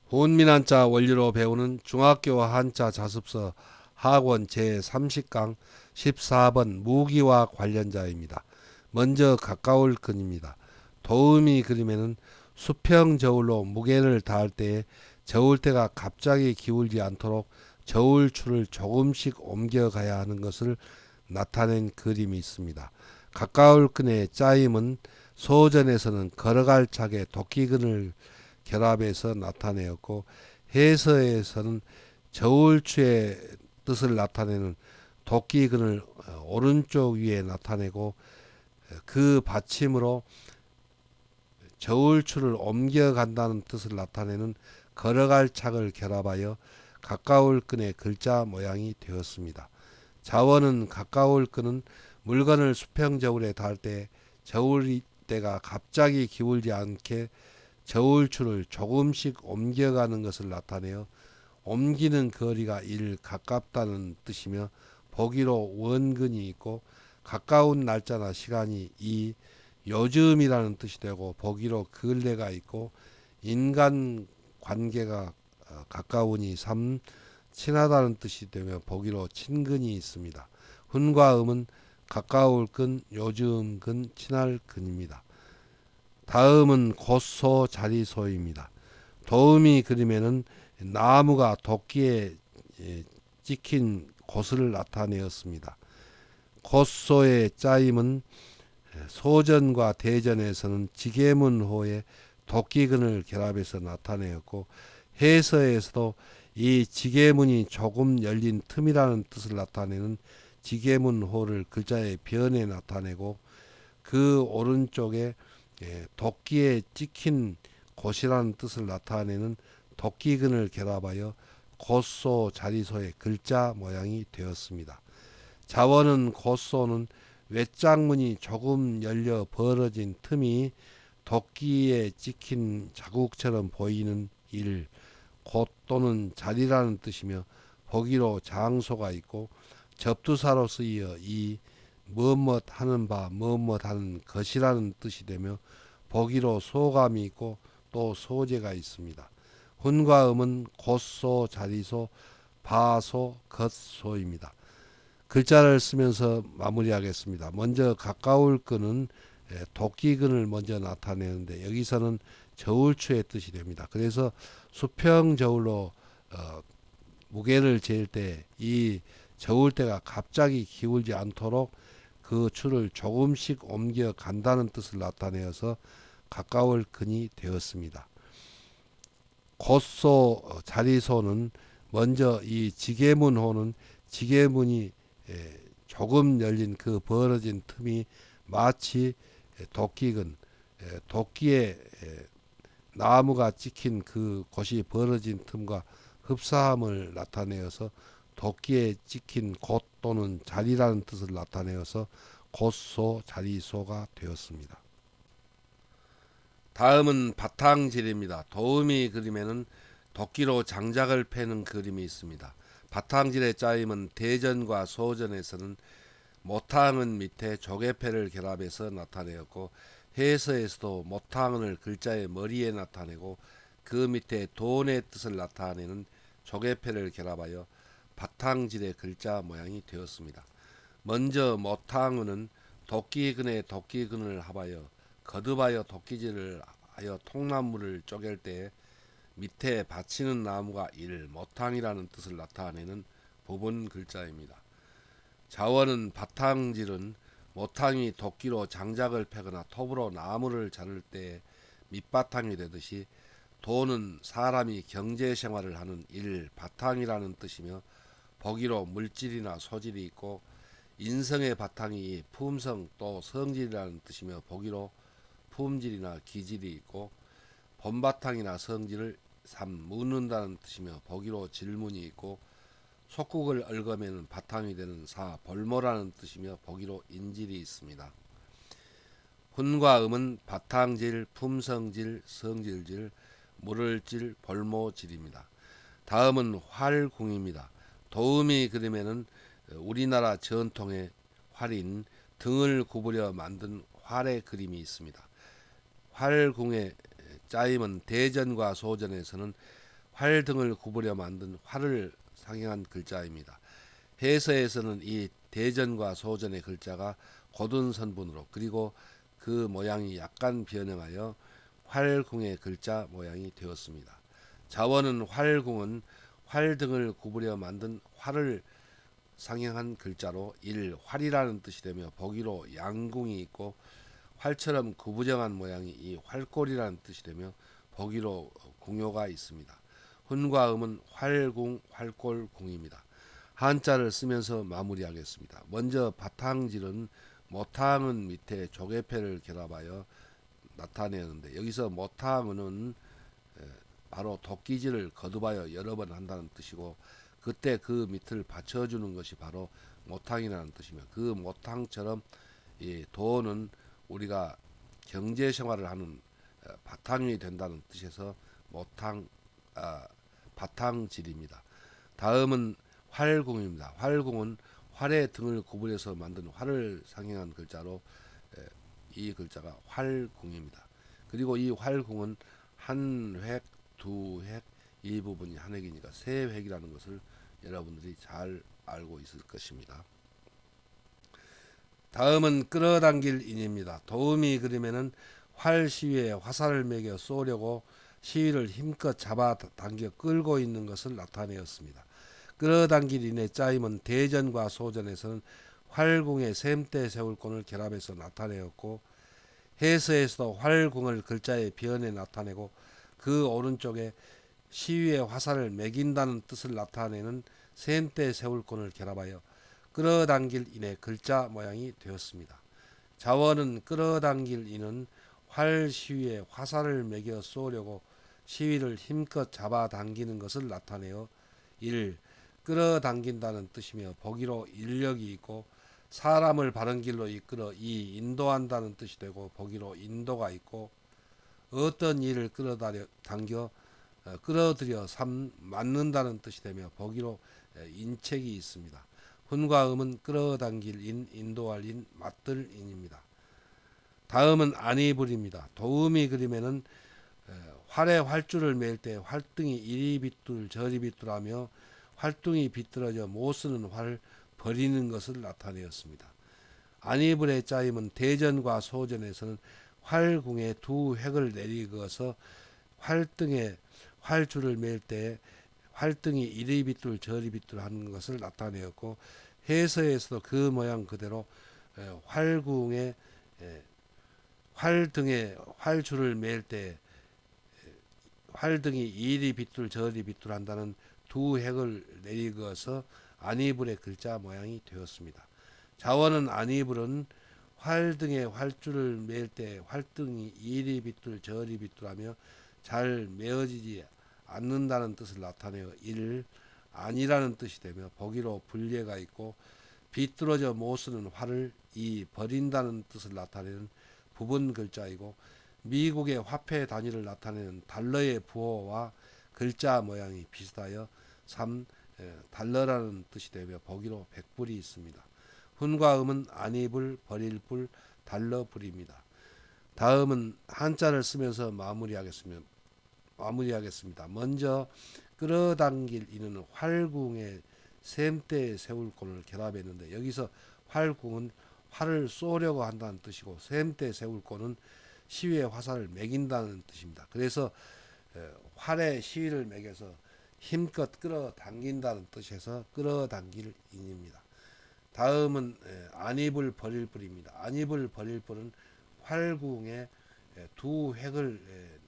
훈민 한자 원리로 배우는 중학교 한자 자습서 학원 제30강 14번 무기와 관련자입니다. 먼저 가까울 근입니다. 도우미 그림에는 수평 저울로 무게를 다할 때에 저울대가 갑자기 기울지 않도록 저울추를 조금씩 옮겨가야 하는 것을 나타낸 그림이 있습니다. 가까울 근의 짜임은 소전에서는 걸어갈 차게 도끼근을 결합해서 나타내었고, 해서에서는 저울추의 뜻을 나타내는 도끼근을 오른쪽 위에 나타내고, 그 받침으로 저울추를 옮겨간다는 뜻을 나타내는 걸어갈 착을 결합하여 가까울 끈의 글자 모양이 되었습니다. 자원은 가까울 끈은 물건을 수평 저울에 닿을 때 저울대가 갑자기 기울지 않게 저울추를 조금씩 옮겨가는 것을 나타내어 옮기는 거리가 1 가깝다는 뜻이며, 보기로 원근이 있고 가까운 날짜나 시간이 2 요즘이라는 뜻이 되고, 보기로 근래가 있고 인간 관계가 가까우니 3 친하다는 뜻이 되며, 보기로 친근이 있습니다. 훈과 음은 가까울 근, 요즘 근, 친할 근입니다. 다음은 곳소 자리소입니다. 도우미 그림에는 나무가 도끼에 찍힌 곳을 나타내었습니다. 곳소의 짜임은 소전과 대전에서는 지게문호에 도끼근을 결합해서 나타내었고, 해서에서도 이 지게문이 조금 열린 틈이라는 뜻을 나타내는 지게문호를 글자의 변에 나타내고, 그 오른쪽에 도끼에 찍힌 곳이라는 뜻을 나타내는 도끼근을 결합하여 곳소 자리소의 글자 모양이 되었습니다. 자원은 곳소는 외장문이 조금 열려 벌어진 틈이 도끼에 찍힌 자국처럼 보이는 일, 곳 또는 자리라는 뜻이며, 보기로 장소가 있고 접두사로 쓰여 이 무엇 하는 바 무엇 하는 것이라는 뜻이 되며, 보기로 소감이 있고 또 소재가 있습니다. 훈과 음은 곳소, 자리소, 바소, 겉소입니다. 글자를 쓰면서 마무리하겠습니다. 먼저 가까울 끈은 도끼근을 먼저 나타내는데, 여기서는 저울추의 뜻이 됩니다. 그래서 수평 저울로 무게를 잴 때 이 저울대가 갑자기 기울지 않도록 그 추를 조금씩 옮겨 간다는 뜻을 나타내어서 가까울 근이 되었습니다. 곳소, 자리소는 먼저 이 지게문호는 지게문이 조금 열린 그 벌어진 틈이 마치 도끼근, 도끼에 나무가 찍힌 그 곳이 벌어진 틈과 흡사함을 나타내어서 도끼에 찍힌 곳 또는 자리라는 뜻을 나타내어서 곳소, 자리소가 되었습니다. 다음은 바탕질입니다. 도우미 그림에는 도끼로 장작을 패는 그림이 있습니다. 바탕질의 짜임은 대전과 소전에서는 모탕은 밑에 조개패를 결합해서 나타내었고, 해서에서도 모탕을 글자의 머리에 나타내고 그 밑에 돈의 뜻을 나타내는 조개패를 결합하여 바탕질의 글자 모양이 되었습니다. 먼저 모탕은 도끼근에 도끼근을 합하여 거듭하여 도끼질을 하여 통나무를 쪼갤 때 밑에 받치는 나무가 일 모탕이라는 뜻을 나타내는 부분 글자입니다. 자원은 바탕질은 모탕이 도끼로 장작을 패거나 톱으로 나무를 자를 때 밑바탕이 되듯이, 도는 사람이 경제생활을 하는 일 바탕이라는 뜻이며, 보기로 물질이나 소질이 있고 인성의 바탕이 품성 또 성질이라는 뜻이며, 보기로 품질이나 기질이 있고 본바탕이나 성질을 3 묻는다는 뜻이며, 보기로 질문이 있고 속국을 얽어매는 바탕이 되는 4 볼모라는 뜻이며, 보기로 인질이 있습니다. 훈과 음은 바탕질, 품성질, 성질질, 물을질, 볼모질입니다. 다음은 활궁입니다. 도우미 그림에는 우리나라 전통의 활인 등을 구부려 만든 활의 그림이 있습니다. 활궁의 짜임은 대전과 소전에서는 활 등을 구부려 만든 활을 상징한 글자입니다. 해서에서는 이 대전과 소전의 글자가 곧은 선분으로 그리고 그 모양이 약간 변형하여 활궁의 글자 모양이 되었습니다. 자원은 활궁은 활 등을 구부려 만든 활을 상형한 글자로 활이라는 뜻이 되며 보기로 양궁이 있고 활처럼 구부정한 모양이 이 활골이라는 뜻이 되며 보기로 궁효가 있습니다. 훈과 음은 활궁, 활골궁입니다. 한자를 쓰면서 마무리하겠습니다. 먼저 바탕질은 모탕은 밑에 조개패를 결합하여 나타내는데 여기서 모탕은 바로 도끼질을 거듭하여 여러 번 한다는 뜻이고 그때 그 밑을 받쳐주는 것이 바로 모탕이라는 뜻이며 그 모탕처럼 이 도는 우리가 경제 생활을 하는 바탕이 된다는 뜻에서 모탕 바탕질입니다. 다음은 활궁입니다. 활궁은 활의 등을 구부려서 만든 활을 상징한 글자로 이 글자가 활궁입니다. 그리고 이 활궁은 한 획, 두 획, 이 부분이 한 획이니까 세 획이라는 것을 여러분들이 잘 알고 있을 것입니다. 다음은 끌어당길 인입니다. 도우미 그림에는 활 시위에 화살을 매겨 쏘려고 시위를 힘껏 잡아 당겨 끌고 있는 것을 나타내었습니다. 끌어당길 인의 짜임은 대전과 소전에서는 활궁의 샘대 세울권을 결합해서 나타내었고 해서에서도 활궁을 글자의 변에 나타내고 그 오른쪽에 시위의 화살을 매긴다는 뜻을 나타내는 샘대 세울권을 결합하여 끌어당길 인의 글자 모양이 되었습니다. 자원은 끌어당길 인은 활 시위에 화살을 매겨 쏘려고 시위를 힘껏 잡아당기는 것을 나타내어 끌어당긴다는 뜻이며 보기로 인력이 있고 사람을 바른 길로 이끌어 인도한다는 뜻이 되고 보기로 인도가 있고 어떤 일을 끌어당겨 끌어들여 맞는다는 뜻이 되며 보기로 인책이 있습니다. 훈과 음은 끌어당길 인, 인도할 인, 맞들 인입니다. 다음은 안이불입니다. 도우미 그림에는 활에 활줄을 맬 때 활등이 이리 빗둘 저리 빗둘하며 활등이 비뚤어져 못 쓰는 활을 버리는 것을 나타내었습니다. 안이불의 짜임은 대전과 소전에서는 활궁에 두 획을 내리고서 활등에 활줄을 맬 때 활등이 이리 빗둘 저리 빗둘 하는 것을 나타내었고 해서에서도 그 모양 그대로 활궁에 활등에 활줄을 맬 때 활등이 이리 빗둘 저리 빗둘 한다는 두 획을 내리고서 안이불의 글자 모양이 되었습니다. 자원은 안이불은 활등에 활줄을 맬 때 활등이 이리 빗둘 저리 빗둘하며 잘 메어지지 않는다는 뜻을 나타내어 아니라는 뜻이 되며 보기로 불예가 있고 비뚤어져 못 쓰는 활을 버린다는 뜻을 나타내는 부분 글자이고 미국의 화폐 단위를 나타내는 달러의 부호와 글자 모양이 비슷하여 달러라는 뜻이 되며 보기로 백불이 있습니다. 훈과 음은 안이불, 버릴불, 달러불입니다. 다음은 한자를 쓰면서 마무리하겠습니다. 먼저 끌어당길 이는 활궁의 샘대에 세울권을 결합했는데 여기서 활궁은 활을 쏘려고 한다는 뜻이고 샘대 세울권은 시위의 화살을 매긴다는 뜻입니다. 그래서 활에 시위를 매겨서 힘껏 끌어당긴다는 뜻에서 끌어당길 인입니다. 다음은 안이불 버릴불입니다. 안이불 버릴불은 활궁에 두 획을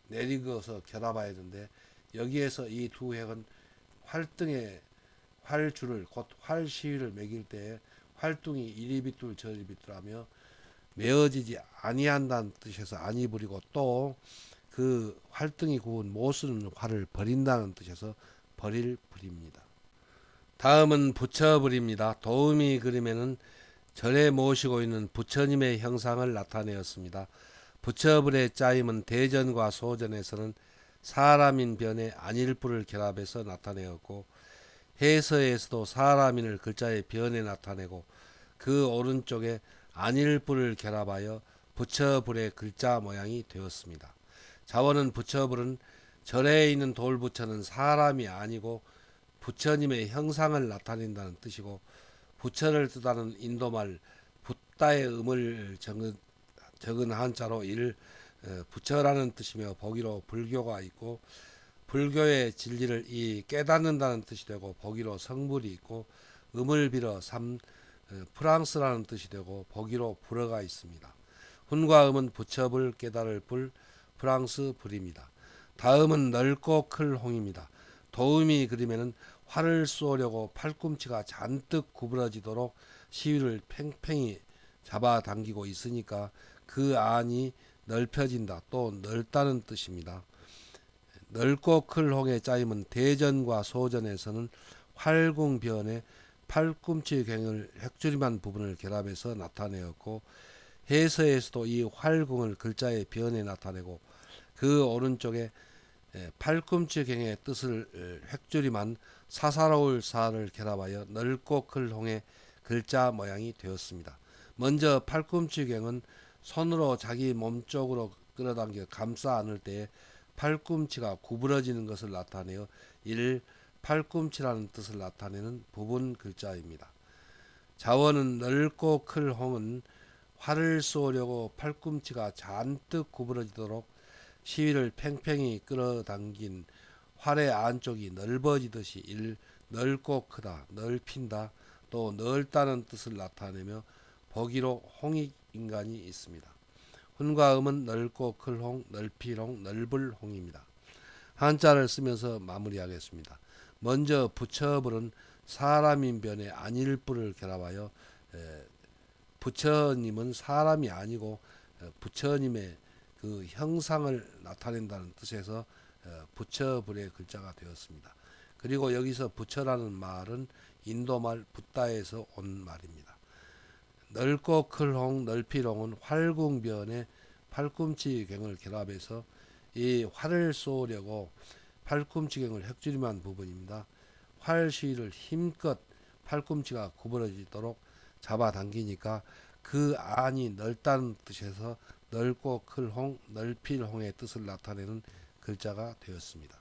내리고서 결합해야 하는데 여기에서 이 두 획은 활등에 활줄을 곧 활시위를 매길 때 활등이 이리 빗둘 저리 빗둘하며 메어지지 아니한다는 뜻에서 안이불이고 또 그 활등이 구운 못 쓰는 활을 버린다는 뜻에서 버릴불입니다. 다음은 부처불입니다. 도우미 그림에는 절에 모시고 있는 부처님의 형상을 나타내었습니다. 부처불의 짜임은 대전과 소전에서는 사람인 변에 안일불을 결합해서 나타내었고 해서에서도 사람인을 글자의 변에 나타내고 그 오른쪽에 안일불을 결합하여 부처불의 글자 모양이 되었습니다. 자원은 부처불은 절에 있는 돌부처는 사람이 아니고 부처님의 형상을 나타낸다는 뜻이고, 부처를 뜻하는 인도말 붓다의 음을 적은 한자로 부처라는 뜻이며, 보기로 불교가 있고, 불교의 진리를 깨닫는다는 뜻이 되고, 보기로 성불이 있고, 음을 빌어 프랑스라는 뜻이 되고, 보기로 불어가 있습니다. 훈과 음은 부처불 깨달을 불, 프랑스 불입니다. 다음은 넓고 클 홍입니다. 도음이 그림에는 활을 쏘려고 팔꿈치가 잔뜩 구부러지도록 시위를 팽팽히 잡아당기고 있으니까 그 안이 넓혀진다, 또 넓다는 뜻입니다. 넓고 클 홍의 짜임은 대전과 소전에서는 활궁변에 팔꿈치 갱을 획줄임한 부분을 결합해서 나타내었고, 해서에서도 이 활궁을 글자의 변에 나타내고, 그 오른쪽에 팔꿈치 갱의 뜻을 획줄임한 사사로울 사를 결합하여 넓고 클 홍의 글자 모양이 되었습니다. 먼저 팔꿈치 갱은 손으로 자기 몸쪽으로 끌어당겨 감싸 안을 때에 팔꿈치가 구부러지는 것을 나타내어 팔꿈치라는 뜻을 나타내는 부분 글자입니다. 자원은 넓고 클 홍은 활을 쏘려고 팔꿈치가 잔뜩 구부러지도록 시위를 팽팽히 끌어당긴 활의 안쪽이 넓어지듯이 넓고 크다, 넓힌다, 또 넓다는 뜻을 나타내며 보기로 홍익인간이 있습니다. 훈과 음은 넓고 클 홍, 넓힐 홍, 넓을 홍입니다. 한자를 쓰면서 마무리하겠습니다. 먼저 부처불은 사람인 변에 안일불을 결합하여 부처님은 사람이 아니고 부처님의 그 형상을 나타낸다는 뜻에서 부처불의 글자가 되었습니다. 그리고 여기서 부처라는 말은 인도말 붓다에서 온 말입니다. 넓고 클 홍, 넓힐 홍은 활궁변에 팔꿈치경을 결합해서 이 활을 쏘려고 팔꿈치경을 획줄임한 부분입니다. 활 시위를 힘껏 팔꿈치가 구부러지도록 잡아당기니까 그 안이 넓다는 뜻에서 넓고 클 홍, 넓힐 홍의 뜻을 나타내는 글자가 되었습니다.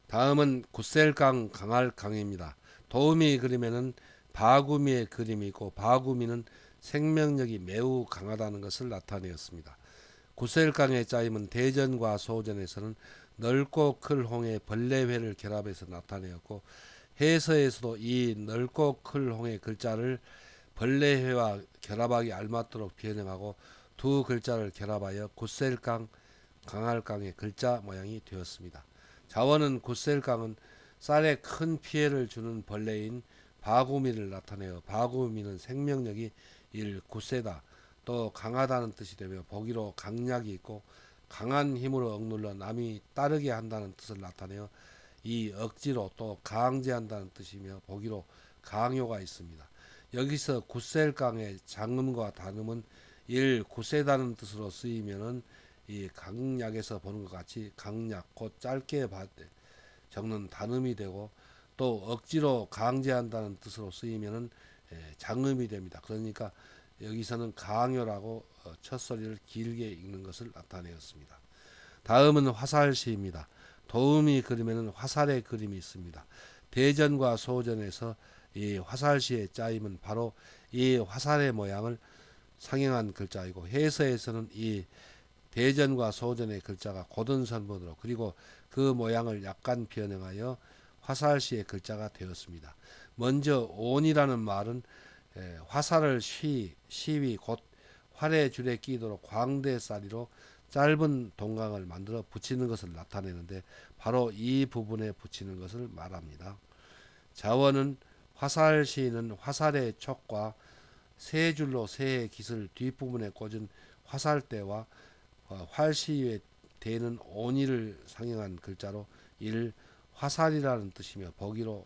다음은 굿셀강 강할 강입니다. 도우미 그림에는 바구미의 그림이 있고, 바구미는 생명력이 매우 강하다는 것을 나타내었습니다. 굿셀강의 짜임은 대전과 소전에서는 넓고 클 홍의 벌레회를 결합해서 나타내었고, 해서에서도 이 넓고 클 홍의 글자를 벌레회와 결합하기 알맞도록 변형하고 두 글자를 결합하여 굿셀강 강할강의 글자 모양이 되었습니다. 자원은 굿셀강은 쌀에 큰 피해를 주는 벌레인 바구미를 나타내어 바구미는 생명력이 굿세다, 또 강하다는 뜻이 되며 보기로 강약이 있고, 강한 힘으로 억눌러 남이 따르게 한다는 뜻을 나타내어 이 억지로 또 강제한다는 뜻이며 보기로 강요가 있습니다. 여기서 굿셀강의 장음과 단음은 굿세다는 뜻으로 쓰이면은 이 강약에서 보는 것 같이 강약 곧 짧게 적는 단음이 되고, 또 억지로 강제한다는 뜻으로 쓰이면은 장음이 됩니다. 그러니까 여기서는 강요라고 첫소리를 길게 읽는 것을 나타내었습니다. 다음은 화살시입니다. 도음이 그림에는 화살의 그림이 있습니다. 대전과 소전에서 이 화살시의 짜임은 바로 이 화살의 모양을 상행한 글자이고, 해서에서는 이 대전과 소전의 글자가 고든선본으로, 그리고 그 모양을 약간 변형하여 화살시의 글자가 되었습니다. 먼저 온이라는 말은 화살을 시위 곧 활의 줄에 끼도록 광대싸리로 짧은 동강을 만들어 붙이는 것을 나타내는데, 바로 이 부분에 붙이는 것을 말합니다. 자원은 화살시는 화살의 촉과 세 줄로 새의 깃을 뒷부분에 꽂은 화살대와 활시위에 대는 온이를 상행한 글자로 화살이라는 뜻이며 보기로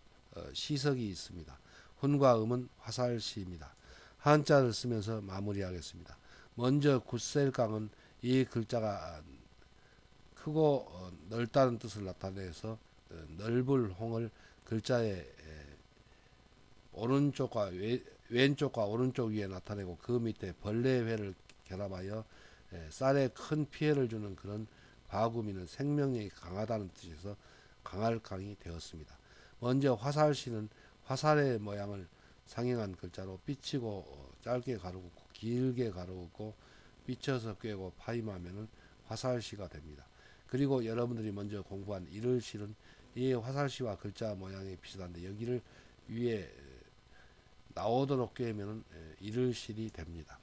시석이 있습니다. 훈과 음은 화살시입니다. 한자를 쓰면서 마무리하겠습니다. 먼저 굿셀강은 이 글자가 크고 넓다는 뜻을 나타내서 넓을 홍을 글자의 오른쪽과 왼쪽과 오른쪽 위에 나타내고, 그 밑에 벌레회를 결합하여 쌀에 큰 피해를 주는 그런 바구미는 생명력이 강하다는 뜻에서 강할강이 되었습니다. 먼저 화살시는 화살의 모양을 상행한 글자로 삐치고 짧게 가르고 길게 가르고 삐쳐서 꿰고 파임하면 화살시가 됩니다. 그리고 여러분들이 먼저 공부한 이를시는 이 화살시와 글자 모양이 비슷한데 여기를 위에 나오도록 꿰면 이를실이 됩니다.